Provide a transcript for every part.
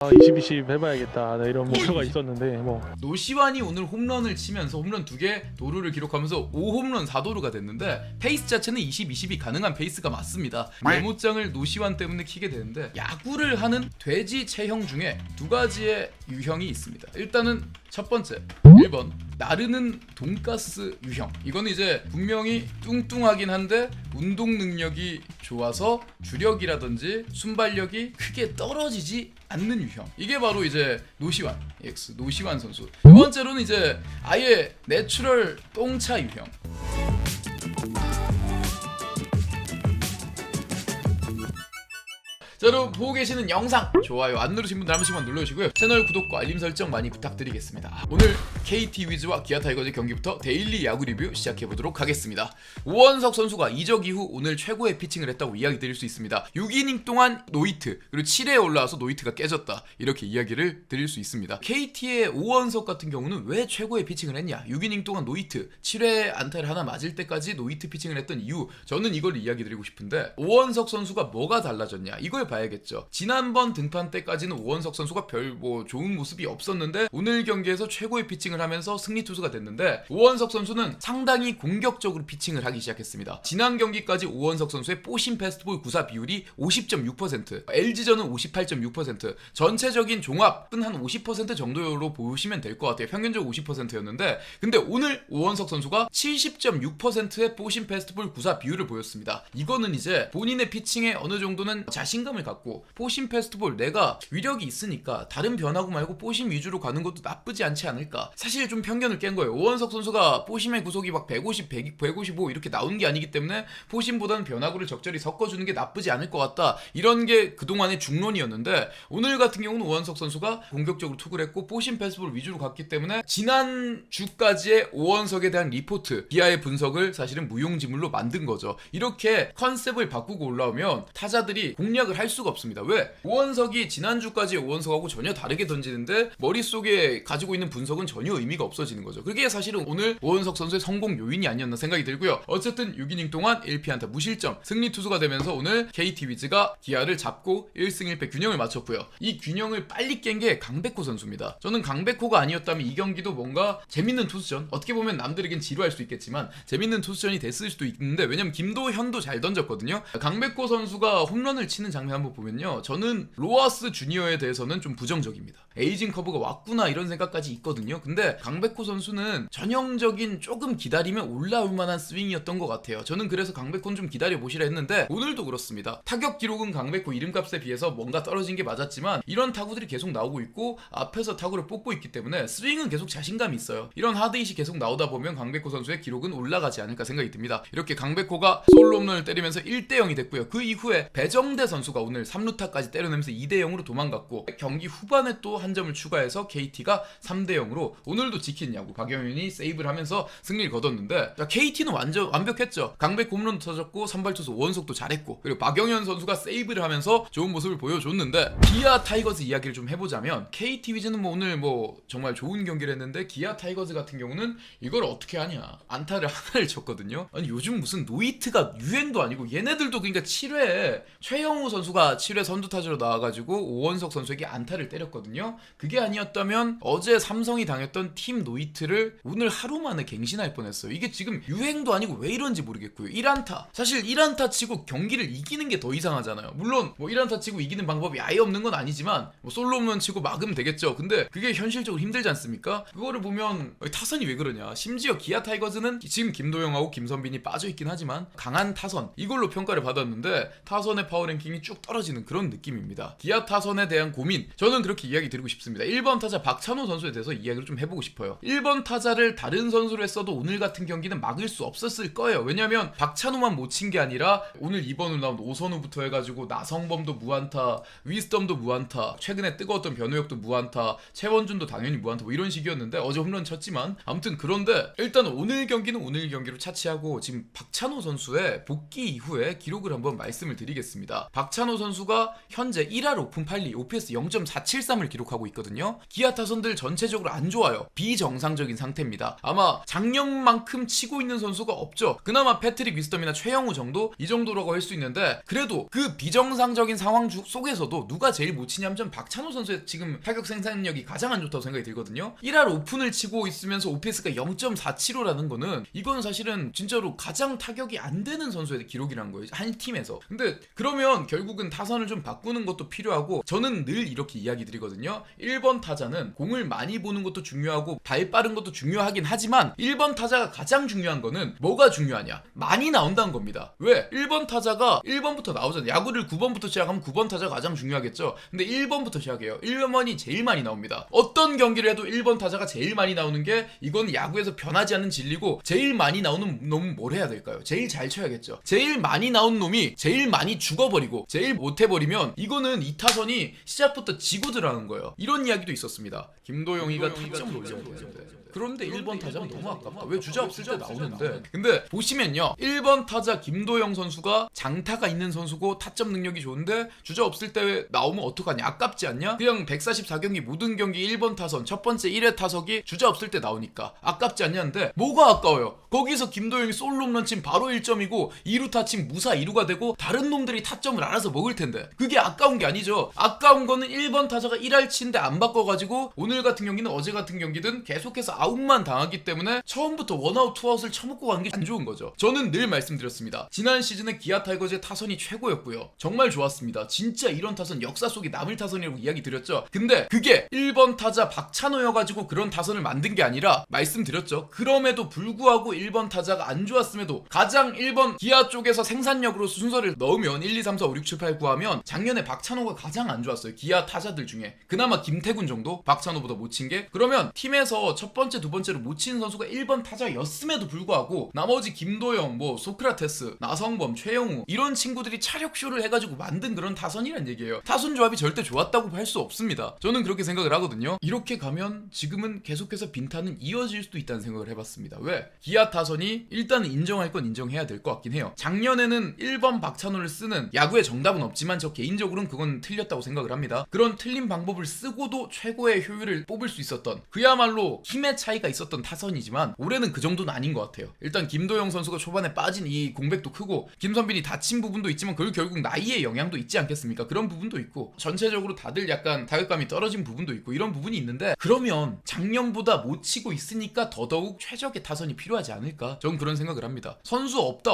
20-20 해봐야겠다 이런 목표가 있었는데 뭐 노시환이 오늘 홈런을 치면서 홈런 2개 도루를 기록하면서 5홈런 4도루가 됐는데 페이스 자체는 20-20이 가능한 페이스가 맞습니다. 메모장을 노시환 때문에 키게 되는데 야구를 하는 돼지 체형 중에 두 가지의 유형이 있습니다. 일단은 첫 번째 1번 나르는 돈가스 유형. 이거는 이제 분명히 뚱뚱하긴 한데 운동 능력이 좋아서 주력이라든지 순발력이 크게 떨어지지 않는 유형. 이게 바로 이제 노시환 EX 노시환 선수. 두 번째로는 이제 아예 내추럴 똥차 유형. 자, 여러분 보고 계시는 영상 좋아요 안 누르신 분들 한 번씩만 눌러주시고요. 채널 구독과 알림 설정 많이 부탁드리겠습니다. 오늘 KT 위즈와 기아 타이거즈 경기부터 데일리 야구 리뷰 시작해보도록 하겠습니다. 오원석 선수가 이적 이후 오늘 최고의 피칭을 했다고 이야기 드릴 수 있습니다. 6이닝 동안 노히트, 그리고 7회에 올라와서 노히트가 깨졌다, 이렇게 이야기를 드릴 수 있습니다. KT의 오원석 같은 경우는 왜 최고의 피칭을 했냐, 6이닝 동안 노히트, 7회 안타를 하나 맞을 때까지 노히트 피칭을 했던 이유, 저는 이걸 이야기 드리고 싶은데 오원석 선수가 뭐가 달라졌냐, 이걸 봐야겠죠. 지난번 등판 때까지는 오원석 선수가 별 좋은 모습이 없었는데 오늘 경기에서 최고의 피칭을 하면서 승리 투수가 됐는데, 오원석 선수는 상당히 공격적으로 피칭을 하기 시작했습니다. 지난 경기까지 오원석 선수의 포심 패스트볼 구사 비율이 50.6%, LG전은 58.6%, 전체적인 종합은 한 50% 정도로 보시면 될 것 같아요. 평균적으로 50%였는데 근데 오늘 오원석 선수가 70.6%의 포심 패스트볼 구사 비율을 보였습니다. 이거는 이제 본인의 피칭에 어느 정도는 자신감을 갖고 포심 패스트볼 내가 위력이 있으니까 다른 변화구 말고 포심 위주로 가는 것도 나쁘지 않지 않을까. 사실 좀 편견을 깬 거예요. 오원석 선수가 포심의 구속이 막 150, 155 이렇게 나온 게 아니기 때문에 포심보다는 변화구를 적절히 섞어주는 게 나쁘지 않을 것 같다, 이런 게 그동안의 중론이었는데 오늘 같은 경우는 오원석 선수가 공격적으로 투구를 했고 포심 패스트볼 위주로 갔기 때문에 지난 주까지의 오원석에 대한 리포트, 기아의 분석을 사실은 무용지물로 만든 거죠. 이렇게 컨셉을 바꾸고 올라오면 타자들이 공략을 할 수가 없습니다. 왜? 오원석이 지난주까지 오원석하고 전혀 다르게 던지는데 머릿속에 가지고 있는 분석은 전혀 의미가 없어지는 거죠. 그게 사실은 오늘 오원석 선수의 성공 요인이 아니었나 생각이 들고요. 어쨌든 6이닝 동안 1피안타 무실점 승리 투수가 되면서 오늘 KT 위즈가 기아를 잡고 1승 1패 균형을 맞췄고요. 이 균형을 빨리 깬 게 강백호 선수입니다. 저는 강백호가 아니었다면 이 경기도 뭔가 재밌는 투수전, 어떻게 보면 남들에겐 지루할 수 있겠지만 재밌는 투수전이 됐을 수도 있는데, 왜냐면 김도현도 잘 던졌거든요. 강백호 선수가 홈런을 치는 장면 한번 보면요, 저는 로하스 주니어에 대해서는 좀 부정적입니다. 에이징 커브가 왔구나 이런 생각까지 있거든요. 근데 강백호 선수는 전형적인 조금 기다리면 올라올 만한 스윙이었던 것 같아요. 저는 그래서 강백호는 좀 기다려보시라 했는데 오늘도 그렇습니다. 타격 기록은 강백호 이름값에 비해서 뭔가 떨어진 게 맞았지만 이런 타구들이 계속 나오고 있고 앞에서 타구를 뽑고 있기 때문에 스윙은 계속 자신감이 있어요. 이런 하드잇이 계속 나오다 보면 강백호 선수의 기록은 올라가지 않을까 생각이 듭니다. 이렇게 강백호가 솔로 홈런을 때리면서 1대0이 됐고요. 그 이후에 배정대 선수가 오늘 3루타까지 때려내면서 2대0으로 도망갔고, 경기 후반에 또 한 점을 추가해서 KT가 3대0으로 오늘도 지킨 야구 박영윤이 세이브를 하면서 승리를 거뒀는데, KT는 완전 완벽했죠. 강백호 홈런도 터졌고 선발투수 오원석도 잘했고, 그리고 박영현 선수가 세이브를 하면서 좋은 모습을 보여줬는데, 기아 타이거즈 이야기를 좀 해보자면 KT 위즈는 오늘 정말 좋은 경기를 했는데 기아 타이거즈 같은 경우는 이걸 어떻게 하냐, 안타를 하나를 쳤거든요. 아니 요즘 무슨 노히트가 유행도 아니고 얘네들도 그러니까 7회에 최영우 선수가 7회 선두타자로 나와가지고 오원석 선수에게 안타를 때렸거든요. 그게 아니었다면 어제 삼성이 당했던 팀 노히트를 오늘 하루 만에 갱신할 뻔했어요. 이게 지금 유행도 아니고 왜 이런지 모르겠고요. 1안타, 사실 1안타 치고 경기를 이기는 게 더 이상하잖아요. 물론 1안타 치고 이기는 방법이 아예 없는 건 아니지만 솔로 홈런 치고 막으면 되겠죠. 근데 그게 현실적으로 힘들지 않습니까? 그거를 보면 타선이 왜 그러냐, 심지어 기아 타이거즈는 지금 김도영하고 김선빈이 빠져있긴 하지만 강한 타선, 이걸로 평가를 받았는데 타선의 파워랭킹이 쭉 떨어지는 그런 느낌입니다. 기아 타선에 대한 고민, 저는 그렇게 이야기 드리고 싶습니다. 1번 타자 박찬호 선수에 대해서 이야기를 좀 해보고 싶어요. 1번 타자를 다른 선수로 했어도 오늘 같은 경기는 막을 수 없었을 거예요. 왜냐면 박찬호만 못 친 게 아니라 오늘 2번으로 나온 오선우부터 해가지고 나성범도 무안타, 위스덤도 무안타, 최근에 뜨거웠던 변우혁도 무안타, 최원준도 당연히 무안타, 이런 식이었는데 어제 홈런 쳤지만 아무튼, 그런데 일단 오늘 경기는 오늘 경기로 차치하고 지금 박찬호 선수의 복귀 이후에 기록을 한번 말씀을 드리겠습니다. 박찬호 박찬호 선수가 현재 1할 오픈 8리 OPS 0.473을 기록하고 있거든요. 기아 타선들 전체적으로 안 좋아요. 비정상적인 상태입니다. 아마 작년만큼 치고 있는 선수가 없죠. 그나마 패트릭 위스덤이나 최영우 정도 이 정도라고 할 수 있는데 그래도 그 비정상적인 상황 속에서도 누가 제일 못 치냐면 전 박찬호 선수의 지금 타격 생산력이 가장 안 좋다고 생각이 들거든요. 1할 오픈을 치고 있으면서 OPS가 0.475라는 거는 이건 사실은 진짜로 가장 타격이 안 되는 선수의 기록이라는 거예요. 한 팀에서. 근데 그러면 결국은 타선을 좀 바꾸는 것도 필요하고 저는 늘 이렇게 이야기 드리거든요. 1번 타자는 공을 많이 보는 것도 중요하고 발 빠른 것도 중요하긴 하지만 1번 타자가 가장 중요한 거는 뭐가 중요하냐? 많이 나온다는 겁니다. 왜? 1번 타자가 1번부터 나오잖아요. 야구를 9번부터 시작하면 9번 타자가 가장 중요하겠죠. 근데 1번부터 시작해요. 1번이 제일 많이 나옵니다. 어떤 경기를 해도 1번 타자가 제일 많이 나오는 게 이건 야구에서 변하지 않는 진리고 제일 많이 나오는 놈은 뭘 해야 될까요? 제일 잘 쳐야겠죠. 제일 많이 나온 놈이 제일 많이 죽어버리고 제일 못해버리면 이거는 이 타선이 시작부터 지고 들어가는 거예요. 이런 이야기도 있었습니다. 김도영이가 타점을 올려야 되는데 그런데 1번 타자가 너무 아깝다. 왜 주자 없을 때 나오는데. 근데 보시면요. 1번 타자 김도영 선수가 장타가 있는 선수고 타점 능력이 좋은데 주자 없을 때 나오면 어떡하냐. 아깝지 않냐? 그냥 144경기 모든 경기 1번 타선 첫 번째 1회 타석이 주자 없을 때 나오니까 아깝지 않냐는데 뭐가 아까워요? 거기서 김도영이 솔로 홈런 친 바로 1점이고 2루 타친 무사 2루가 되고 다른 놈들이 타점을 알아서 먹을 텐데 그게 아까운 게 아니죠. 아까운 거는 1번 타자가 1할 치인데 안 바꿔가지고 오늘 같은 경기는 어제 같은 경기든 계속해서 아웃만 당하기 때문에 처음부터 원아웃 투아웃을 쳐먹고 가는 게 안 좋은 거죠. 저는 늘 말씀드렸습니다. 지난 시즌에 기아 타이거즈의 타선이 최고였고요. 정말 좋았습니다. 진짜 이런 타선 역사 속에 남을 타선이라고 이야기 드렸죠. 근데 그게 1번 타자 박찬호여가지고 그런 타선을 만든 게 아니라 말씀드렸죠. 그럼에도 불구하고 1번 타자가 안 좋았음에도 가장 1번 기아 쪽에서 생산력으로 순서를 넣으면 1, 2, 3, 4, 5, 6, 7, 8, 9 하면 작년에 박찬호가 가장 안 좋았어요. 기아 타자들 중에. 그나마 김태군 정도 박찬호보다 못 친 게. 그러면 팀에서 첫 번째 두 번째로 못 치는 선수가 1번 타자였음에도 불구하고 나머지 김도영, 뭐 소크라테스, 나성범, 최영우 이런 친구들이 차력쇼를 해가지고 만든 그런 타선이란 얘기예요. 타선 조합이 절대 좋았다고 할 수 없습니다. 저는 그렇게 생각을 하거든요. 이렇게 가면 지금은 계속해서 빈탄은 이어질 수도 있다는 생각을 해봤습니다. 왜? 기아 타선이 일단은 인정할 건 인정해야 될 것 같긴 해요. 작년에는 1번 박찬호를 쓰는 야구의 정답은 없지만 저 개인적으로는 그건 틀렸다고 생각을 합니다. 그런 틀린 방법을 쓰고도 최고의 효율을 뽑을 수 있었던 그야말로 힘의 차이가 있었던 타선이지만 올해는 그 정도는 아닌 것 같아요. 일단 김도영 선수가 초반에 빠진 이 공백도 크고 김선빈이 다친 부분도 있지만 그걸 결국 나이의 영향도 있지 않겠습니까? 그런 부분도 있고 전체적으로 다들 약간 타격감이 떨어진 부분도 있고 이런 부분이 있는데 그러면 작년보다 못 치고 있으니까 더더욱 최적의 타선이 필요하지 않을까? 저는 그런 생각을 합니다. 선수 없다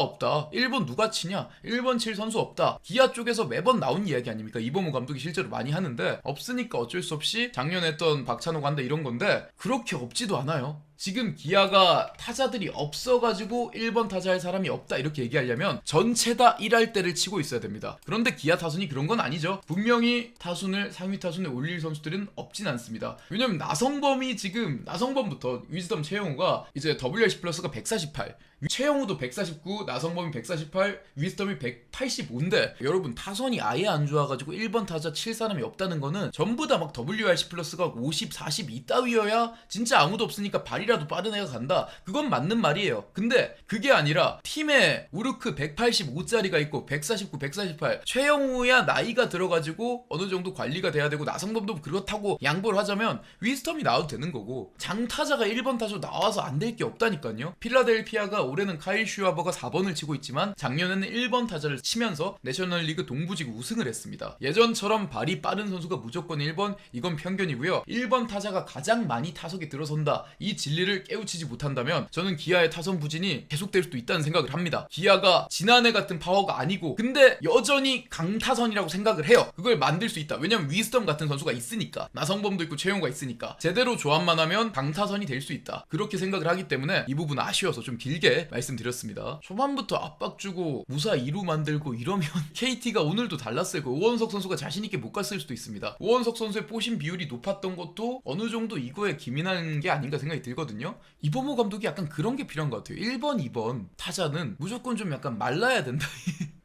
1번 누가 치냐? 1번 칠 선수 없다. 기아 쪽에서 매번 나온 이야기 아닙니까? 이범호 감독이 실제로 많이 하는데 없으니까 어쩔 수 없이 작년에 했던 박찬호가 한다 이런 건데 그렇게 없지도 않아요. 지금 기아가 타자들이 없어가지고 1번 타자 할 사람이 없다 이렇게 얘기하려면 전체 다 1할 때를 치고 있어야 됩니다. 그런데 기아 타순이 그런 건 아니죠. 분명히 타순을 상위 타순에 올릴 선수들은 없진 않습니다. 왜냐면 나성범이 지금 나성범부터 위즈덤 최영우가 이제 WRC 플러스가 148 최영우도 149 나성범이 148 위즈덤이 185인데 여러분 타선이 아예 안 좋아가지고 1번 타자 칠 사람이 없다는 거는 전부 다 막 WRC 플러스가 50, 40 이따위여야 진짜 아무도 없으니까 발이라도 빠른 애가 간다. 그건 맞는 말이에요. 근데 그게 아니라 팀에 우르크 185짜리가 있고 149, 148 최영우야 나이가 들어가지고 어느 정도 관리가 돼야 되고 나성범도 그렇다고 양보를 하자면 위즈덤이 나와도 되는 거고 장타자가 1번 타자로 나와서 안 될 게 없다니까요. 필라델피아가 올해는 카일 슈와버가 4번을 치고 있지만 작년에는 1번 타자를 치면서 내셔널리그 동부지구 우승을 했습니다. 예전처럼 발이 빠른 선수가 무조건 1번 이건 편견이고요. 1번 타자가 가장 많이 타석에 들어선다. 이 진리를 깨우치지 못한다면 저는 기아의 타선 부진이 계속될 수도 있다는 생각을 합니다. 기아가 지난해 같은 파워가 아니고 근데 여전히 강타선이라고 생각을 해요. 그걸 만들 수 있다. 왜냐면 위스덤 같은 선수가 있으니까. 나성범도 있고 최용우가 있으니까. 제대로 조합만 하면 강타선이 될 수 있다. 그렇게 생각을 하기 때문에 이 부분 아쉬워서 좀 길게 말씀드렸습니다. 초반부터 압박 주고 무사 2루 만들고 이러면 KT가 오늘도 달랐을 거예요. 오원석 선수가 자신있게 못 갔을 수도 있습니다. 오원석 선수의 포심 비율이 높았던 것도 어느 정도 이거에 기민한 게 아닌가 생각이 들거든요. 이범호 감독이 약간 그런 게 필요한 것 같아요. 1번, 2번 타자는 무조건 좀 약간 말라야 된다.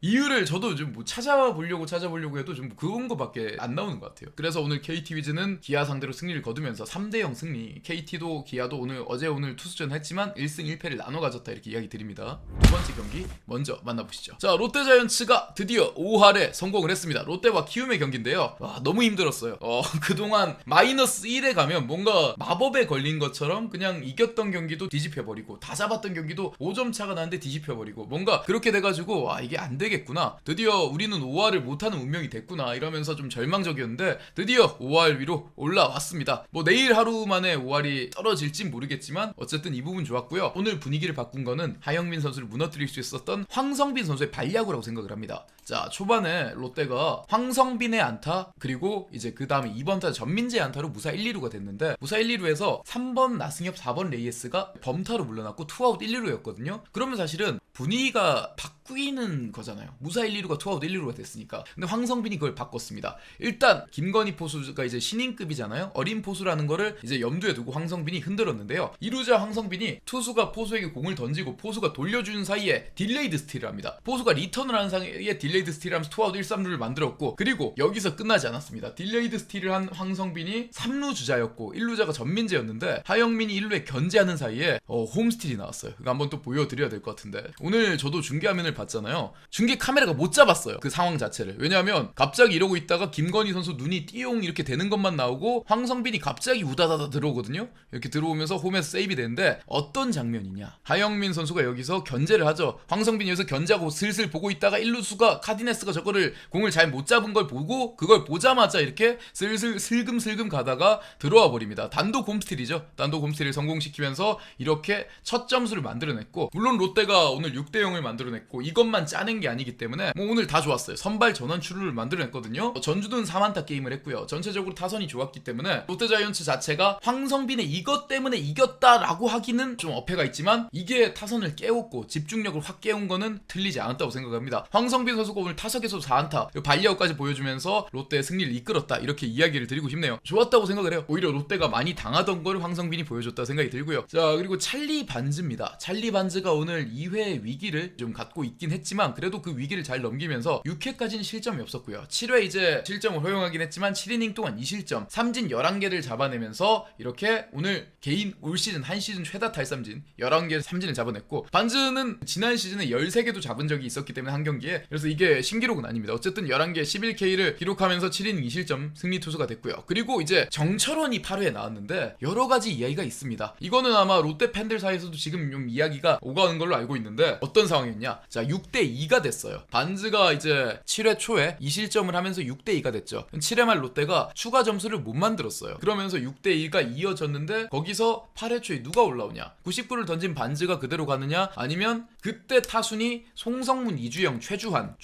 이유를 저도 좀 뭐 찾아보려고 해도 좀 그런 거밖에 안 나오는 것 같아요. 그래서 오늘 KT 위즈는 기아 상대로 승리를 거두면서 3대0 승리. KT도 기아도 오늘 투수전 했지만 1승 1패를 나눠 가졌다 이렇게 이야기 드립니다. 두 번째 경기 먼저 만나보시죠. 자, 롯데자이언츠가 드디어 5할에 성공을 했습니다. 롯데와 키움의 경기인데요. 와, 너무 힘들었어요. 그동안 마이너스 1에 가면 뭔가 마법에 걸린 것처럼 그냥 이겼던 경기도 뒤집혀버리고 다 잡았던 경기도 5점 차가 나는데 뒤집혀버리고 뭔가 그렇게 돼가지고 와, 이게 안 되겠구나. 드디어 우리는 5할을 못하는 운명이 됐구나 이러면서 좀 절망적이었는데 드디어 5할 위로 올라왔습니다. 뭐 내일 하루 만에 5할이 떨어질진 모르겠지만 어쨌든 이 부분 좋았고요. 오늘 분위기를 바꾼 거는 하영민 선수를 무너뜨릴 수 있었던 황성빈 선수의 발야구라고 생각을 합니다. 자, 초반에 롯데가 황성빈의 안타 그리고 이제 그 다음에 2번 타자 전민재의 안타로 무사 1, 2루가 됐는데 무사 1, 2루에서 3번 나승엽 4번 레이에스가 범타로 물러났고 투아웃 1, 2루였거든요. 그러면 사실은 분위기가 바뀌는 거잖아요. 무사 1, 2루가 투아웃 1, 2루가 됐으니까. 근데 황성빈이 그걸 바꿨습니다. 일단 김건희 포수가 이제 신인급이잖아요. 어린 포수라는 거를 이제 염두에 두고 황성빈이 흔들었는데요. 이루자 황성빈이 투수가 포수에게 공을 던지고 포수가 돌려주는 사이에 딜레이드 스틸을 합니다. 포수가 리턴을 하는 사이에 딜레이드 스틸을 하면서 투아웃 1, 3루를 만들었고 그리고 여기서 끝나지 않았습니다. 딜레이드 스틸을 한 황성빈이 3루 주자였고 1루자가 전민재였는데 하영민이 1루에 견제하는 사이에 홈스틸이 나왔어요. 그거 한번 또 보여드려야 될 것 같은데 오늘 저도 중계 화면을 봤잖아요. 중계 카메라가 못 잡았어요. 그 상황 자체를. 왜냐하면 갑자기 이러고 있다가 김건희 선수 눈이 띠용 이렇게 되는 것만 나오고 황성빈이 갑자기 우다다다 들어오거든요. 이렇게 들어오면서 홈에서 세이브 되는데 어떤 장면이냐. 하영민 선수가 여기서 견제를 하죠. 황성빈이 여기서 견제하고 슬슬 보고 있다가 1루수가 카디네스가 저거를 공을 잘 못 잡은 걸 보고 그걸 보자마자 이렇게 슬슬 슬금슬금 가다가 들어와 버립니다. 단독 홈스틸이죠. 단독 홈스틸을 성공시키면서 이렇게 첫 점수를 만들어냈고 물론 롯데가 오늘 6대0을 만들어냈고 이것만 짜낸 게 아니기 때문에 뭐 오늘 다 좋았어요. 선발 전원 출루를 만들어냈거든요. 전주는 4만타 게임을 했고요. 전체적으로 타선이 좋았기 때문에 롯데자이언츠 자체가 황성빈의 이것 때문에 이겼다라고 하기는 좀 어폐가 있지만 이게 타선을 깨웠고 집중력을 확 깨운 거는 틀리지 않았다고 생각합니다. 황성빈 선수가 오늘 타석에서 4안타 그리고 발리아웃까지 보여주면서 롯데의 승리를 이끌었다 이렇게 이야기를 드리고 싶네요. 좋았다고 생각을 해요. 오히려 롯데가 많이 당하던 걸 황성빈이 보여줬다 생각이 들고요. 자, 그리고 찰리 반즈입니다. 찰리 반즈가 오늘 2회 위기를 좀 갖고 있긴 했지만 그래도 그 위기를 잘 넘기면서 6회까지는 실점이 없었고요. 7회 이제 실점을 허용하긴 했지만 7이닝 동안 2실점 3진 11개를 잡아내면서 이렇게 오늘 개인 올 시즌 한 시즌 최다 탈삼진 11개 3진을 잡아냈고 반즈는 지난 시즌에 13개도 잡은 적이 있었기 때문에 한 경기에 그래서 이게 신기록은 아닙니다. 어쨌든 11개 11K를 기록하면서 7이닝 2실점 승리 투수가 됐고요. 그리고 이제 정철원이 8회에 나왔는데 여러 가지 이야기가 있습니다. 이거는 아마 롯데 팬들 사이에서도 지금 좀 이야기가 오가는 걸로 알고 있는데 어떤 상황이었냐. 자, 6대2가 됐어요. 반즈가 이제 7회 초에 2실점을 하면서 6대2가 됐죠. 7회 말 롯데가 추가 점수를 못 만들었어요. 그러면서 6대2가 이어졌는데 거기서 8회 초에 누가 올라오냐. 99를 던진 반즈가 그대로 가느냐 아니면 그때 타순이 송성문, 이주영, 최주환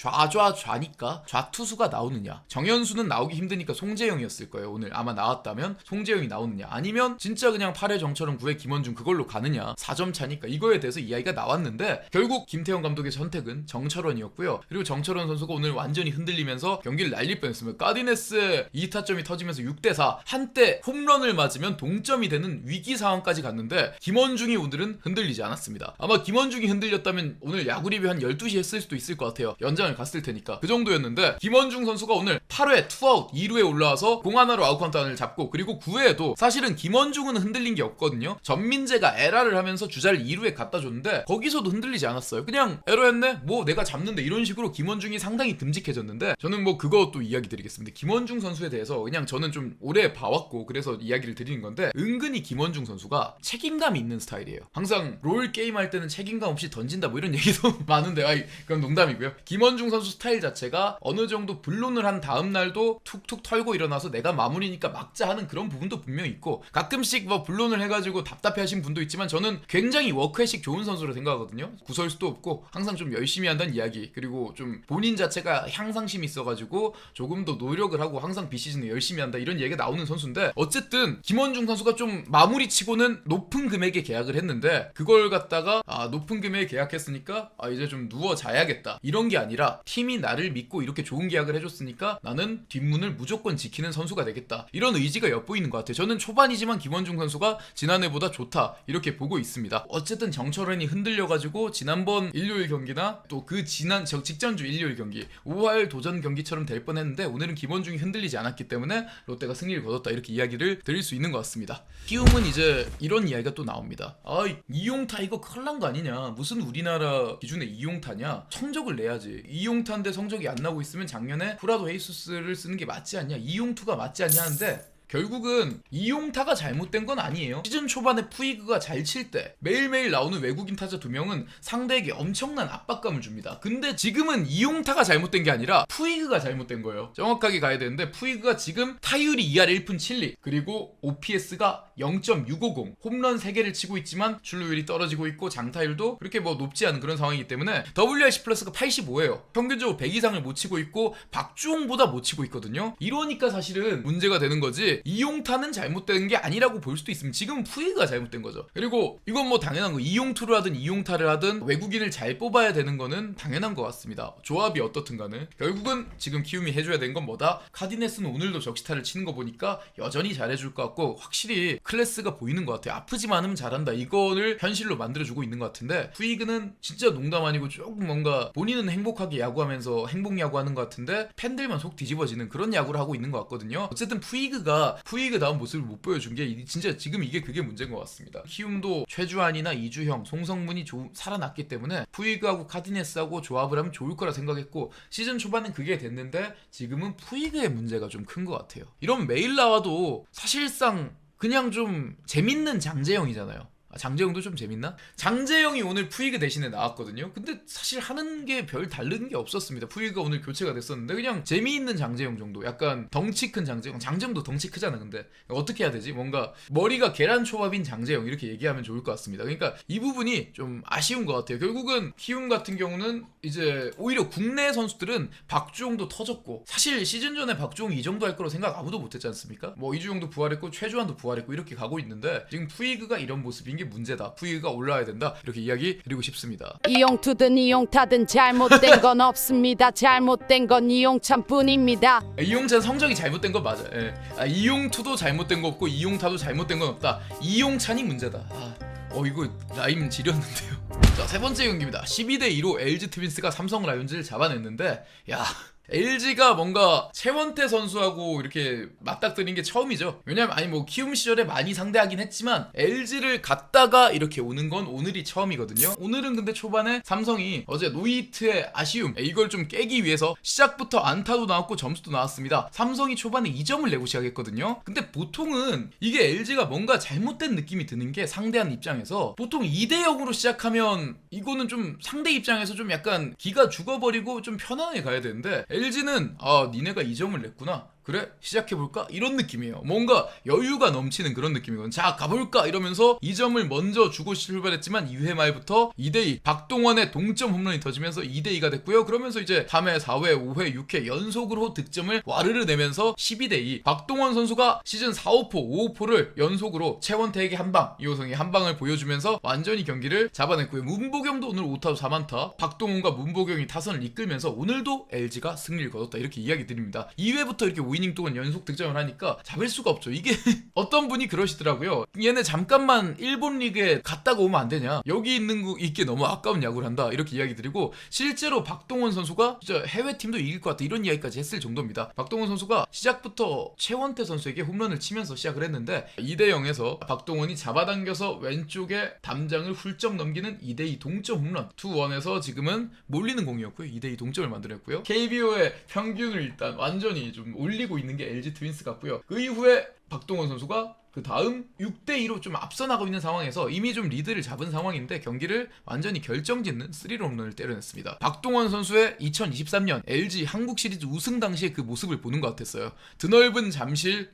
좌니까 좌투수가 나오느냐. 정현수는 나오기 힘드니까 송재영이었을 거예요. 오늘 아마 나왔다면 송재영이 나오느냐 아니면 진짜 그냥 8회 정철원 9회 김원중 그걸로 가느냐. 4점 차니까 이거에 대해서 이야기가 나왔는데 결국 김태형 감독의 선택은 정철원이었고요. 그리고 정철원 선수가 오늘 완전히 흔들리면서 경기를 날릴 뻔했습니다. 카디네스의 2타점이 터지면서 6대4 한때 홈런을 맞으면 동점이 되는 위기 상황까지 갔는데 김원중이 오늘은 흔들리지 않았습니다. 아마 김원중이 흔들렸다면 오늘 야구 리뷰 한 12시 했을 수도 있을 것 같아요. 연장을 갔을 테니까 그 정도였는데 김원중 선수가 오늘 8회 투아웃 2루에 올라와서 공 하나로 아웃카운트 안을 잡고 그리고 9회에도 사실은 김원중은 흔들린 게 없거든요. 전민재가 에라를 하면서 주자를 2루에 갖다 줬는데 거기서도 흔들리지 않았어요. 그냥 에러했네? 뭐 내가 잡는데 이런 식으로 김원중이 상당히 듬직해졌는데 저는 뭐 그것도 이야기 드리겠습니다. 김원중 선수에 대해서 그냥 저는 좀 오래 봐왔고 그래서 이야기를 드리는 건데 은근히 김원중 선수가 책임감이 있는 스타일이에요. 항상 롤 게임 할 때는 책임감 없이 던진다 뭐 이런 얘기도 많은데 그건 농담이고요. 김원중 선수 스타일 자체가 어느 정도 불론을 한 다음 날도 툭툭 털고 일어나서 내가 마무리니까 막자 하는 그런 부분도 분명히 있고 가끔씩 뭐 불론을 해가지고 답답해 하신 분도 있지만 저는 굉장히 워크의식 좋은 선수로 생각하거든요. 구설수도 없고 항상 좀 열심히 한다는 이야기 그리고 좀 본인 자체가 향상심이 있어가지고 조금 더 노력을 하고 항상 비시즌에 열심히 한다 이런 얘기가 나오는 선수인데 어쨌든 김원중 선수가 좀 마무리 치고는 높은 금액에 계약을 했는데 그걸 갖다가 높은 금액에 계약했으니까 이제 좀 누워 자야겠다 이런 게 아니라 아니라 팀이 나를 믿고 이렇게 좋은 계약을 해줬으니까 나는 뒷문을 무조건 지키는 선수가 되겠다. 이런 의지가 엿보이는 것 같아요. 저는 초반이지만 김원중 선수가 지난해보다 좋다 이렇게 보고 있습니다. 어쨌든 정철현이 흔들려가지고 지난번 일요일 경기나 또 그 직전주 일요일 경기 5할 도전 경기처럼 될 뻔했는데 오늘은 김원중이 흔들리지 않았기 때문에 롯데가 승리를 거뒀다 이렇게 이야기를 드릴 수 있는 것 같습니다. 키움은 이제 이런 이야기가 또 나옵니다. 이용타 이거 큰일 난 거 아니냐, 무슨 우리나라 기준의 이용타냐, 성적을 내야지. 이용타인데 성적이 안 나고 있으면 작년에 프라도 헤이수스를 쓰는 게 맞지 않냐, 이용투가 맞지 않냐 하는데 결국은 이용타가 잘못된 건 아니에요. 시즌 초반에 푸이그가 잘 칠 때 매일매일 나오는 외국인 타자 2명은 상대에게 엄청난 압박감을 줍니다. 근데 지금은 이용타가 잘못된 게 아니라 푸이그가 잘못된 거예요. 정확하게 가야 되는데 푸이그가 지금 타율이 2할 1푼 7리 그리고 OPS가 0.650 홈런 3개를 치고 있지만 출루율이 떨어지고 있고 장타율도 그렇게 뭐 높지 않은 그런 상황이기 때문에 WRC 플러스가 85예요. 평균적으로 100 이상을 못 치고 있고 박주홍보다 못 치고 있거든요. 이러니까 사실은 문제가 되는 거지 이용타는 잘못된 게 아니라고 볼 수도 있습니다. 지금은 푸이그가 잘못된 거죠. 그리고 이건 뭐 당연한 거, 이용투를 하든 이용타를 하든 외국인을 잘 뽑아야 되는 거는 당연한 것 같습니다. 조합이 어떻든 간에 결국은 지금 키움이 해줘야 되는 건 뭐다? 카디네스는 오늘도 적시타를 치는 거 보니까 여전히 잘해줄 것 같고 확실히 클래스가 보이는 것 같아요. 아프지만 않으면 잘한다, 이거를 현실로 만들어주고 있는 것 같은데 푸이그는 진짜 농담 아니고 조금 뭔가 본인은 행복하게 야구하면서 행복 야구하는 것 같은데 팬들만 속 뒤집어지는 그런 야구를 하고 있는 것 같거든요. 어쨌든 푸이그 나온 모습을 못 보여준 게 진짜 지금 그게 문제인 것 같습니다. 키움도 최주환이나 이주형, 송성문이 살아났기 때문에 푸이그하고 카디네스하고 조합을 하면 좋을 거라 생각했고 시즌 초반엔 그게 됐는데 지금은 푸이그의 문제가 좀 큰 것 같아요. 이런 메일 나와도 사실상 그냥 좀 재밌는 장재영이잖아요. 장재영도 좀 재밌나? 장재영이 오늘 푸이그 대신에 나왔거든요. 근데 사실 하는 게 별 다른 게 없었습니다. 푸이그가 오늘 교체가 됐었는데 그냥 재미있는 장재영 정도, 약간 덩치 큰 장재영도 덩치 크잖아. 근데 어떻게 해야 되지? 뭔가 머리가 계란초밥인 장재영 이렇게 얘기하면 좋을 것 같습니다. 그러니까 이 부분이 좀 아쉬운 것 같아요. 결국은 키움 같은 경우는 이제 오히려 국내 선수들은 박주홍도 터졌고 사실 시즌 전에 박주홍이 이 정도 할 거라고 생각 아무도 못했지 않습니까? 뭐 이주용도 부활했고 최주환도 부활했고 이렇게 가고 있는데 지금 푸이그가 이런 모습인 게 문제다, 푸이그가 올라와야 된다 이렇게 이야기 드리고 싶습니다. 이용투든 이용타든 잘못된 건 없습니다. 잘못된 건 이용찬뿐입니다. 이용찬 성적이 잘못된 건 맞아. 예. 이용투도 잘못된 거 없고 이용타도 잘못된 건 없다. 이용찬이 문제다. 이거 라임 지렸는데요. 자, 세 번째 경기입니다. 12대2로 LG 트윈스가 삼성 라이온즈를 잡아냈는데 LG가 뭔가 최원태 선수하고 이렇게 맞닥뜨린 게 처음이죠. 왜냐면 뭐 키움 시절에 많이 상대하긴 했지만 LG를 갔다가 이렇게 오는 건 오늘이 처음이거든요. 오늘은 근데 초반에 삼성이 어제 노히트의 아쉬움 이걸 좀 깨기 위해서 시작부터 안타도 나왔고 점수도 나왔습니다. 삼성이 초반에 2점을 내고 시작했거든요. 근데 보통은 이게 LG가 뭔가 잘못된 느낌이 드는 게 상대하는 입장에서 보통 2대0으로 시작하면 이거는 좀 상대 입장에서 좀 약간 기가 죽어버리고 좀 편안하게 가야 되는데 LG는 니네가 2점을 냈구나, 그래 시작해볼까 이런 느낌이에요. 뭔가 여유가 넘치는 그런 느낌이거든. 자 가볼까 이러면서 2점을 먼저 주고 출발했지만 2회 말부터 2대2 박동원의 동점 홈런이 터지면서 2대2가 됐고요. 그러면서 이제 3회 4회 5회 6회 연속으로 득점을 와르르 내면서 12대2 박동원 선수가 시즌 4호포 5호포를 연속으로 최원태에게 한방, 이호성이 한방을 보여주면서 완전히 경기를 잡아냈고요. 문보경도 오늘 5타수 4만타, 박동원과 문보경이 타선을 이끌면서 오늘도 LG가 승리를 거뒀다 이렇게 이야기 드립니다. 2회부터 이렇게 5이닝 동안 연속 득점을 하니까 잡을 수가 없죠. 이게 어떤 분이 그러시더라고요. 얘네 잠깐만 일본 리그에 갔다가 오면 안 되냐, 여기 있게 너무 아까운 야구를 한다 이렇게 이야기 드리고, 실제로 박동원 선수가 진짜 해외팀도 이길 것 같다 이런 이야기까지 했을 정도입니다. 박동원 선수가 시작부터 최원태 선수에게 홈런을 치면서 시작을 했는데 2대0에서 박동원이 잡아당겨서 왼쪽에 담장을 훌쩍 넘기는 2대2 동점 홈런, 2-1에서 지금은 몰리는 공이었고요. 2대2 동점을 만들었고요. KBO의 평균을 일단 완전히 좀 올리고 있는 게 LG 트윈스 같고요. 그 이후에 박동원 선수가 그 다음 6대2로 좀 앞서 나가고 있는 상황에서 이미 좀 리드를 잡은 상황인데 경기를 완전히 결정짓는 3런 홈런을 때려냈습니다. 박동원 선수의 2023년 LG 한국 시리즈 우승 당시의 그 모습을 보는 것 같았어요. 드넓은 잠실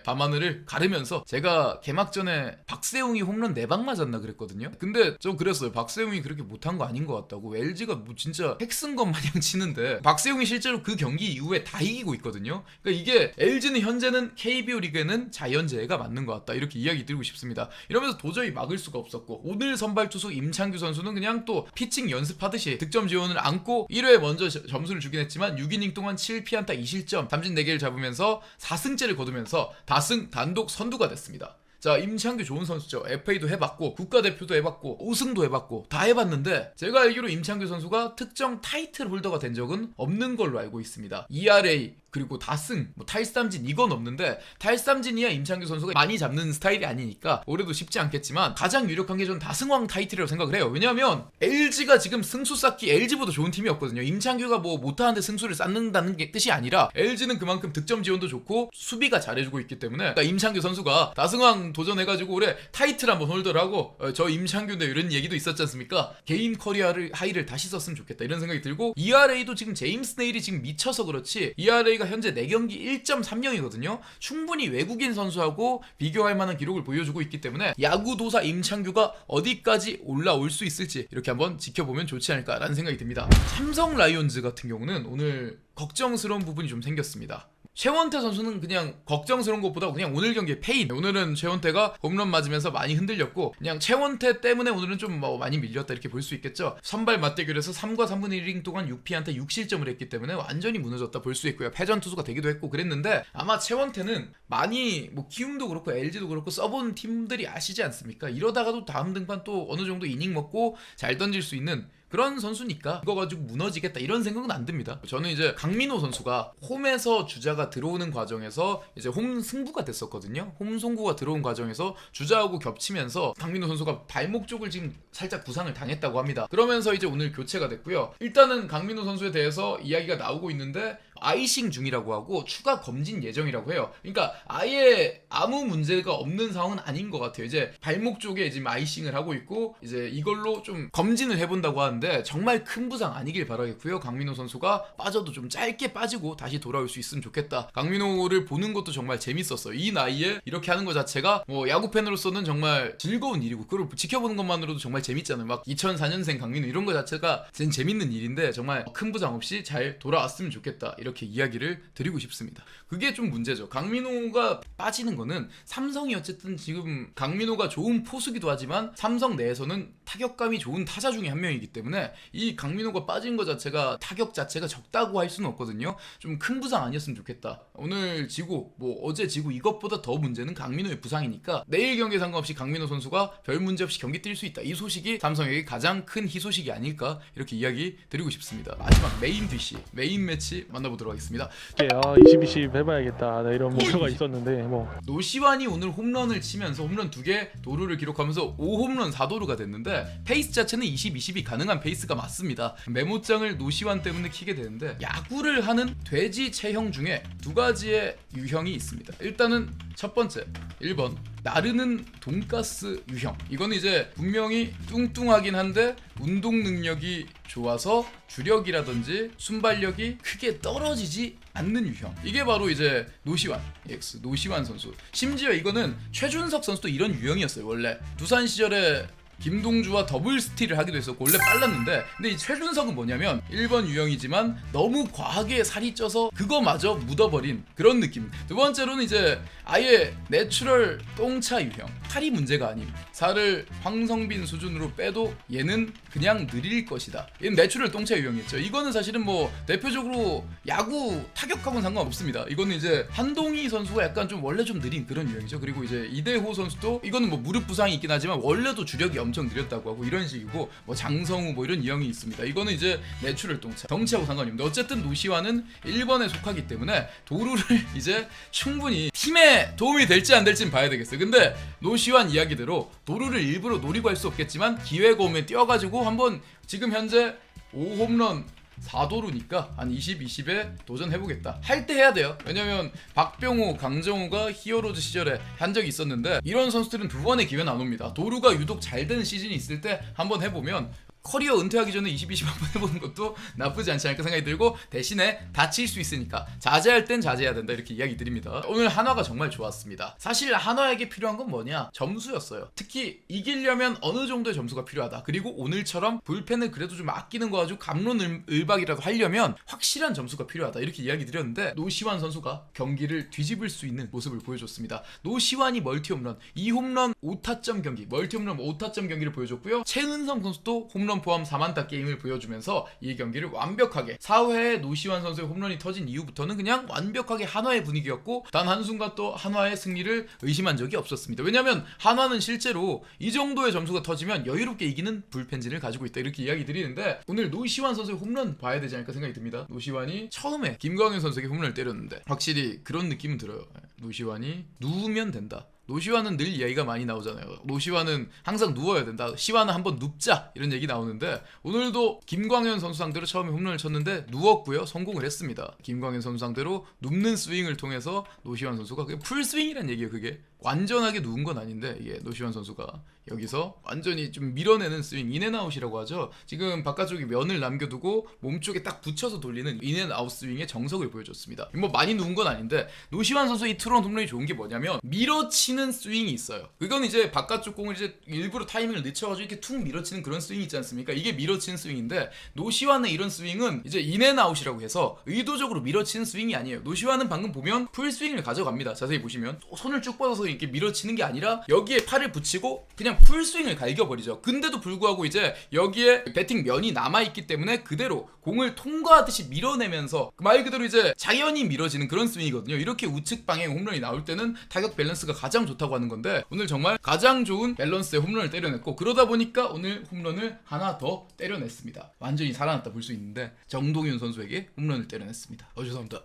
밤하늘을 가르면서 제가 개막전에 박세웅이 홈런 4방 맞았나 그랬거든요. 근데 좀 그랬어요. 박세웅이 그렇게 못한 거 아닌 것 같다고. LG가 뭐 진짜 핵 쓴 것 마냥 치는데 박세웅이 실제로 그 경기 이후에 다 이기고 있거든요. 그러니까 이게 LG는 현재는 KBO 리그에는 자연재해가 맞는 것 같다 이렇게 이야기 드리고 싶습니다. 이러면서 도저히 막을 수가 없었고 오늘 선발 투수 임창규 선수는 그냥 또 피칭 연습하듯이 득점 지원을 안고 1회에 먼저 점수를 주긴 했지만 6이닝 동안 7피안타 2실점 삼진 4개를 잡으면서 4승째를 거두면서 다승 단독 선두가 됐습니다. 자, 임창규 좋은 선수죠. FA도 해봤고 국가대표도 해봤고 우승도 해봤고 다 해봤는데 제가 알기로 임창규 선수가 특정 타이틀 홀더가 된 적은 없는 걸로 알고 있습니다. ERA 그리고 다승, 뭐 탈삼진 이건 없는데 탈삼진이야 임창규 선수가 많이 잡는 스타일이 아니니까 올해도 쉽지 않겠지만 가장 유력한 게 저는 다승왕 타이틀이라고 생각을 해요. 왜냐하면 LG가 지금 승수 쌓기 LG보다 좋은 팀이었거든요. 임창규가 뭐 못하는데 승수를 쌓는다는 게 뜻이 아니라 LG는 그만큼 득점 지원도 좋고 수비가 잘해주고 있기 때문에 그러니까 임창규 선수가 다승왕 도전해가지고 올해 타이틀 한번 홀더라고 저 임창규인데 이런 얘기도 있었지 않습니까? 개인 커리어를 하이를 다시 썼으면 좋겠다 이런 생각이 들고 ERA도 지금 제임스 네일이 지금 미쳐서 그렇지 ERA가 현재 4경기 1.30이거든요. 충분히 외국인 선수하고 비교할 만한 기록을 보여주고 있기 때문에 야구도사 임창규가 어디까지 올라올 수 있을지 이렇게 한번 지켜보면 좋지 않을까라는 생각이 듭니다. 삼성 라이온즈 같은 경우는 오늘 걱정스러운 부분이 좀 생겼습니다. 최원태 선수는 그냥 걱정스러운 것보다 그냥 오늘 경기의 페인. 오늘은 최원태가 홈런 맞으면서 많이 흔들렸고 그냥 최원태 때문에 오늘은 좀 뭐 많이 밀렸다 이렇게 볼 수 있겠죠. 선발 맞대결에서 3과 3분의 1이닝 동안 6피안타 6실점을 했기 때문에 완전히 무너졌다 볼 수 있고요. 패전 투수가 되기도 했고 그랬는데 아마 최원태는 많이 뭐 키움도 그렇고 LG도 그렇고 써본 팀들이 아시지 않습니까? 이러다가도 다음 등판 또 어느 정도 이닝 먹고 잘 던질 수 있는 그런 선수니까 이거 가지고 무너지겠다 이런 생각은 안 듭니다. 저는 이제 강민호 선수가 홈에서 주자가 들어오는 과정에서 이제 홈 승부가 됐었거든요. 홈 송구가 들어온 과정에서 주자하고 겹치면서 강민호 선수가 발목 쪽을 지금 살짝 부상을 당했다고 합니다. 그러면서 이제 오늘 교체가 됐고요. 일단은 강민호 선수에 대해서 이야기가 나오고 있는데 아이싱 중이라고 하고 추가 검진 예정이라고 해요. 그러니까 아예 아무 문제가 없는 상황은 아닌 것 같아요. 이제 발목 쪽에 지금 아이싱을 하고 있고 이제 이걸로 좀 검진을 해본다고 하는데 정말 큰 부상 아니길 바라겠고요. 강민호 선수가 빠져도 좀 짧게 빠지고 다시 돌아올 수 있으면 좋겠다. 강민호를 보는 것도 정말 재밌었어요. 이 나이에 이렇게 하는 것 자체가 뭐 야구 팬으로서는 정말 즐거운 일이고 그걸 지켜보는 것만으로도 정말 재밌잖아요. 막 2004년생 강민호 이런 것 자체가 재밌는 일인데 정말 큰 부상 없이 잘 돌아왔으면 좋겠다. 이렇게 이야기를 드리고 싶습니다. 그게 좀 문제죠. 강민호가 빠지는 거는 삼성이 어쨌든 지금 강민호가 좋은 포수기도 하지만 삼성 내에서는 타격감이 좋은 타자 중에 한 명이기 때문에 이 강민호가 빠진 것 자체가 타격 자체가 적다고 할 수는 없거든요. 좀 큰 부상 아니었으면 좋겠다. 오늘 지고 뭐 어제 지고 이것보다 더 문제는 강민호의 부상이니까 내일 경기에 상관없이 강민호 선수가 별 문제 없이 경기 뛸 수 있다. 이 소식이 삼성에게 가장 큰 희소식이 아닐까 이렇게 이야기 드리고 싶습니다. 마지막 메인 DC 메인 매치 만나보도록 하겠습니다. 20-20 해봐야겠다 이런 목표가 있었는데 뭐 노시환이 오늘 홈런을 치면서 홈런 2개 도루를 기록하면서 5홈런 4도루가 됐는데 페이스 자체는 20-20이 가능한 페이스가 맞습니다. 메모장을 노시환 때문에 키게 되는데 야구를 하는 돼지 체형 중에 2가지의 유형이 있습니다. 일단은 첫 번째 1번 나르는 돈가스 유형. 이건 이제 분명히 뚱뚱하긴 한데 운동 능력이 좋아서 주력이라든지 순발력이 크게 떨어지지 않는 유형. 이게 바로 이제 노시환 EX 노시환 선수. 심지어 이거는 최준석 선수도 이런 유형이었어요. 원래 두산 시절에 김동주와 더블 스틸을 하기도 했었고 원래 빨랐는데 근데 이 최준석은 뭐냐면 1번 유형이지만 너무 과하게 살이 쪄서 그거마저 묻어버린 그런 느낌. 두 번째로는 이제 아예 내추럴 똥차 유형. 살이 문제가 아님. 살을 황성빈 수준으로 빼도 얘는 그냥 느릴 것이다. 얘는 내추럴 똥차 유형이었죠. 이거는 사실은 뭐 대표적으로 야구 타격하고는 상관없습니다. 이거는 이제 한동희 선수가 약간 좀 원래 좀 느린 그런 유형이죠. 그리고 이제 이대호 선수도 이거는 뭐 무릎 부상이 있긴 하지만 원래도 주력이 엄청 느렸다고 하고 이런 식이고 뭐 장성우 뭐 이런 유형이 있습니다. 이거는 이제 내추럴 똥차 덩치하고 상관이 없는데 어쨌든 노시환은 1번에 속하기 때문에 도루를 이제 충분히 팀에 도움이 될지 안 될지는 봐야 되겠어요. 근데 노시환 이야기대로 도루를 일부러 노리고 할 수 없겠지만 기회가 오면 뛰어가지고 한번 지금 현재 5홈런 4도루니까 한 20-20에 도전해보겠다. 할 때 해야 돼요. 왜냐면 박병호, 강정호가 히어로즈 시절에 한 적이 있었는데 이런 선수들은 2번의 기회는 안 옵니다. 도루가 유독 잘 되는 시즌이 있을 때 한번 해보면 커리어 은퇴하기 전에 20-20 한번 해보는 것도 나쁘지 않지 않을까 생각이 들고, 대신에 다칠 수 있으니까 자제할 땐 자제해야 된다 이렇게 이야기 드립니다. 오늘 한화가 정말 좋았습니다. 사실 한화에게 필요한 건 뭐냐? 점수였어요. 특히 이기려면 어느 정도의 점수가 필요하다. 그리고 오늘처럼 불펜을 그래도 좀 아끼는 거 가지고 갑론을박이라도 하려면 확실한 점수가 필요하다 이렇게 이야기 드렸는데, 노시환 선수가 경기를 뒤집을 수 있는 모습을 보여줬습니다. 노시환이 멀티 홈런 2홈런 5타점 경기, 멀티 홈런 5타점 경기를 보여줬고요. 최은성 선수도 홈런 포함 4만타 게임을 보여주면서 이 경기를 완벽하게, 4회에 노시환 선수의 홈런이 터진 이후부터는 그냥 완벽하게 한화의 분위기였고, 단 한순간 또 한화의 승리를 의심한 적이 없었습니다. 왜냐면 한화는 실제로 이 정도의 점수가 터지면 여유롭게 이기는 불펜진을 가지고 있다 이렇게 이야기 드리는데, 오늘 노시환 선수의 홈런 봐야 되지 않을까 생각이 듭니다. 노시환이 처음에 김광현 선수에게 홈런을 때렸는데 확실히 그런 느낌은 들어요. 노시환이 누우면 된다. 노시환은 늘 이야기가 많이 나오잖아요. 노시환은 항상 누워야 된다. 시환은 한번 눕자 이런 얘기 나오는데, 오늘도 김광현 선수 상대로 처음에 홈런을 쳤는데 누웠고요. 성공을 했습니다. 김광현 선수 상대로 눕는 스윙을 통해서 노시환 선수가, 그게 풀스윙이란 얘기예요. 그게 완전하게 누운 건 아닌데, 이게 노시환 선수가 여기서 완전히 좀 밀어내는 스윙, 인앤아웃이라고 하죠. 지금 바깥쪽에 면을 남겨두고 몸쪽에 딱 붙여서 돌리는 인앤아웃 스윙의 정석을 보여줬습니다. 뭐 많이 누운 건 아닌데, 노시환 선수의 이 투런 홈런이 좋은 게 뭐냐면 밀어치는 스윙이 있어요. 그건 이제 바깥쪽 공을 이제 일부러 타이밍을 늦춰가지고 이렇게 툭 밀어치는 그런 스윙이 있지 않습니까? 이게 밀어치는 스윙인데, 노시환의 이런 스윙은 이제 인앤아웃이라고 해서 의도적으로 밀어치는 스윙이 아니에요. 노시환은 방금 보면 풀스윙을 가져갑니다. 자세히 보시면 손을 쭉 뻗어서 이렇게 밀어치는 게 아니라 여기에 팔을 붙이고 그냥 풀스윙을 갈겨버리죠. 근데도 불구하고 이제 여기에 배팅 면이 남아있기 때문에 그대로 공을 통과하듯이 밀어내면서 말 그대로 이제 자연히 밀어지는 그런 스윙이거든요. 이렇게 우측 방향 홈런이 나올 때는 타격 밸런스가 가장 좋다고 하는 건데, 오늘 정말 가장 좋은 밸런스의 홈런을 때려냈고, 그러다 보니까 오늘 홈런을 하나 더 때려냈습니다. 완전히 살아났다 볼 수 있는데, 정동윤 선수에게 홈런을 때려냈습니다. 죄송합니다.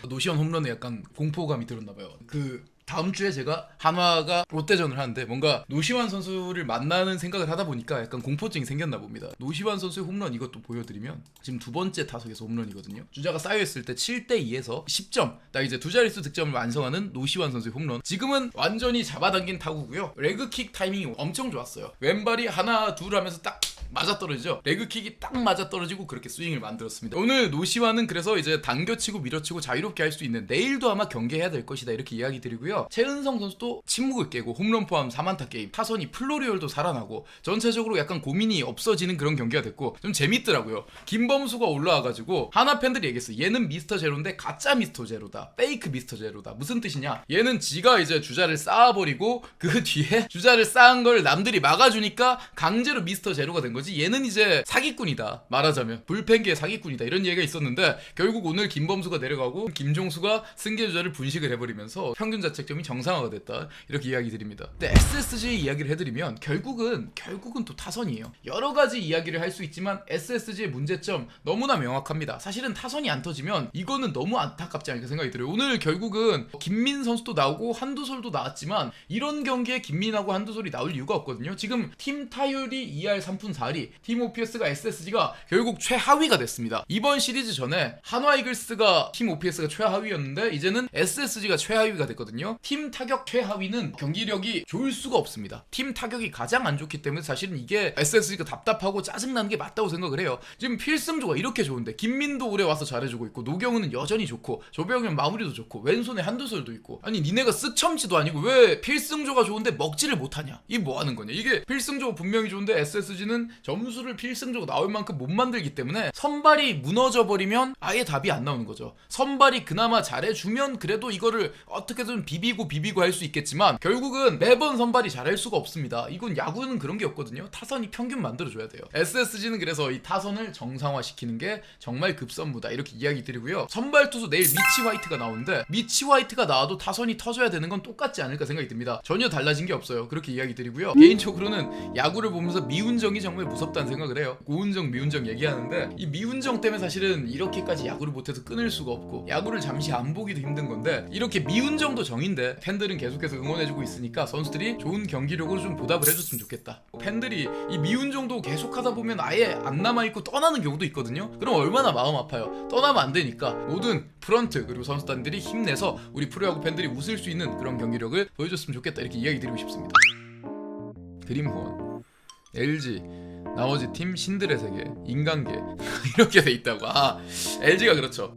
노시환 홈런에 약간 공포감이 들었나봐요. 다음 주에 제가 한화가 롯데전을 하는데 뭔가 노시환 선수를 만나는 생각을 하다 보니까 약간 공포증이 생겼나 봅니다. 노시환 선수의 홈런 이것도 보여드리면, 지금 두 번째 타석에서 홈런이거든요. 주자가 쌓여있을 때 7대2에서 10점, 딱 이제 두 자릿수 득점을 완성하는 노시환 선수의 홈런. 지금은 완전히 잡아당긴 타구고요. 레그킥 타이밍이 엄청 좋았어요. 왼발이 하나 둘 하면서 딱 맞아떨어지죠. 레그킥이 딱 맞아떨어지고 그렇게 스윙을 만들었습니다. 오늘 노시환은 그래서 이제 당겨치고 밀어치고 자유롭게 할 수 있는, 내일도 아마 경기해야 될 것이다 이렇게 이야기 드리고요. 최은성 선수도 침묵을 깨고 홈런 포함 4만타 게임, 타선이 플로리얼도 살아나고 전체적으로 약간 고민이 없어지는 그런 경기가 됐고 좀 재밌더라고요. 김범수가 올라와가지고 하나 팬들이 얘기했어. 얘는 미스터 제로인데 가짜 미스터 제로다, 페이크 미스터 제로다. 무슨 뜻이냐? 얘는 지가 이제 주자를 쌓아버리고 그 뒤에 주자를 쌓은 걸 남들이 막아주니까 강제로 미스터 제로가 된 거지, 얘는 이제 사기꾼이다, 말하자면 불펜계의 사기꾼이다, 이런 얘기가 있었는데, 결국 오늘 김범수가 내려가고 김종수가 승계주자를 분식을 해버리면서 평균 자책점이 정상화가 됐다 이렇게 이야기 드립니다. 근데 SSG 이야기를 해드리면 결국은 또 타선이에요. 여러 가지 이야기를 할 수 있지만 SSG의 문제점 너무나 명확합니다. 사실은 타선이 안 터지면 이거는 너무 안타깝지 않을까 생각이 들어요. 오늘 결국은 김민 선수도 나오고 한두솔도 나왔지만 이런 경기에 김민하고 한두솔이 나올 이유가 없거든요. 지금 팀 타율이 2할 3푼 4리, 팀 OPS가 SSG가 결국 최하위가 됐습니다. 이번 시리즈 전에 한화 이글스가 팀 OPS가 최하위였는데 이제는 SSG가 최하위가 됐거든요. 팀 타격 최하위는 경기력이 좋을 수가 없습니다. 팀 타격이 가장 안 좋기 때문에 사실은 이게 SSG가 답답하고 짜증나는 게 맞다고 생각을 해요. 지금 필승조가 이렇게 좋은데 김민도 올해 와서 잘해주고 있고, 노경은은 여전히 좋고, 조병현 마무리도 좋고, 왼손에 한두솔도 있고, 아니 니네가 쓱첨치도 아니고 왜 필승조가 좋은데 먹지를 못하냐? 이게 뭐하는 거냐? 이게 필승조가 분명히 좋은데 SSG는 점수를 필승조가 나올 만큼 못 만들기 때문에 선발이 무너져버리면 아예 답이 안 나오는 거죠. 선발이 그나마 잘해주면 그래도 이거를 어떻게든 비비고 할 수 있겠지만 결국은 매번 선발이 잘할 수가 없습니다. 이건 야구는 그런 게 없거든요. 타선이 평균 만들어줘야 돼요. SSG는 그래서 이 타선을 정상화시키는 게 정말 급선무다 이렇게 이야기 드리고요. 선발 투수 내일 미치 화이트가 나오는데, 미치 화이트가 나와도 타선이 터져야 되는 건 똑같지 않을까 생각이 듭니다. 전혀 달라진 게 없어요. 그렇게 이야기 드리고요. 개인적으로는 야구를 보면서 미운정이 정말 무섭다는 생각을 해요. 고운정 미운정 얘기하는데, 이 미운정 때문에 사실은 이렇게까지 야구를 못해서 끊을 수가 없고 야구를 잠시 안 보기도 힘든 건데, 이렇게 미운정도 정인데 팬들은 계속해서 응원해주고 있으니까 선수들이 좋은 경기력으로 좀 보답을 해줬으면 좋겠다. 팬들이 이 미운정도 계속하다 보면 아예 안 남아있고 떠나는 경우도 있거든요. 그럼 얼마나 마음 아파요. 떠나면 안 되니까 모든 프런트 그리고 선수단들이 힘내서 우리 프로야구 팬들이 웃을 수 있는 그런 경기력을 보여줬으면 좋겠다 이렇게 이야기 드리고 싶습니다. 드림 후원. LG, 나머지 팀 신들의 세계, 인간계 이렇게 돼 있다고. 아 LG가 그렇죠.